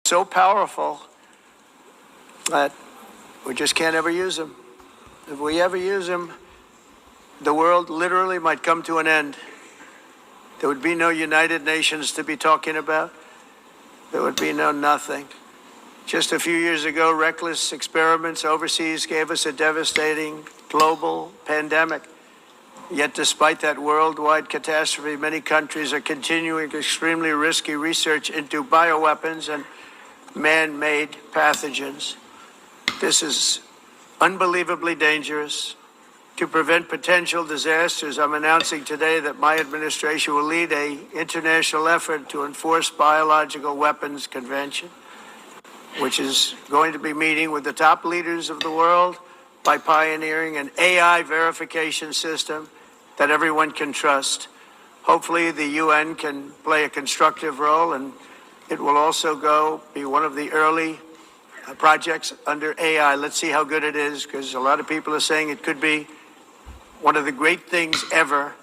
so powerful that we just can't ever use them. If we ever use them, the world literally might come to an end. There would be no United Nations to be talking about. There would be no nothing. Just a few years ago, reckless experiments overseas gave us a devastating global pandemic. Yet despite that worldwide catastrophe, many countries are continuing extremely risky research into bioweapons and man-made pathogens. This is unbelievably dangerous. To prevent potential disasters, I'm announcing today that my administration will lead an international effort to enforce Biological Weapons Convention, which is going to be meeting with the top leaders of the world by pioneering an AI verification system that everyone can trust. Hopefully the UN can play a constructive role, and it will also be one of the early projects under AI. Let's see how good it is, because a lot of people are saying it could be one of the great things ever,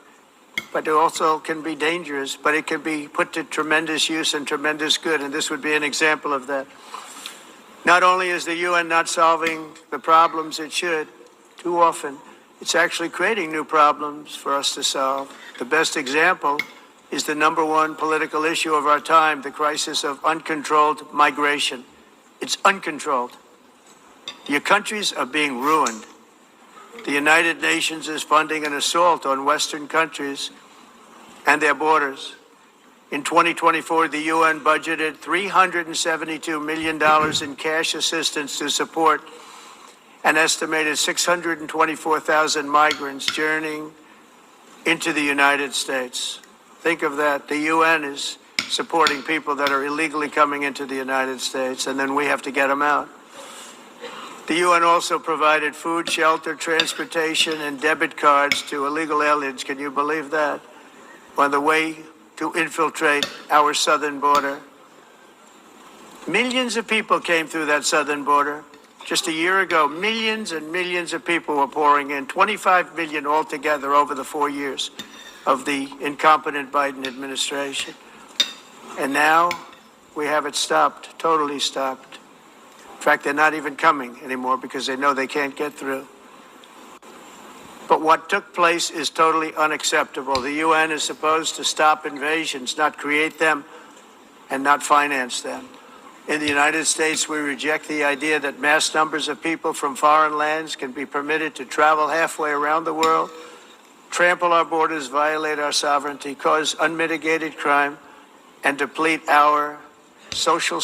but it also can be dangerous, but it can be put to tremendous use and tremendous good, and this would be an example of that. Not only is the UN not solving the problems it should, too often, it's actually creating new problems for us to solve. The best example is the number one political issue of our time, the crisis of uncontrolled migration. It's uncontrolled. Your countries are being ruined. The United Nations is funding an assault on Western countries and their borders. In 2024, the UN budgeted $372 million in cash assistance to support an estimated 624,000 migrants journeying into the United States. Think of that. The UN is supporting people that are illegally coming into the United States, and then we have to get them out. The UN also provided food, shelter, transportation, and debit cards to illegal aliens. Can you believe that? On the way to infiltrate our southern border. Millions of people came through that southern border. Just a year ago, millions and millions of people were pouring in, 25 million altogether over the 4 years of the incompetent Biden administration. And now we have it stopped, totally stopped. In fact, they're not even coming anymore because they know they can't get through. But what took place is totally unacceptable. The UN is supposed to stop invasions, not create them and not finance them. In the United States, we reject the idea that mass numbers of people from foreign lands can be permitted to travel halfway around the world, trample our borders, violate our sovereignty, cause unmitigated crime, and deplete our social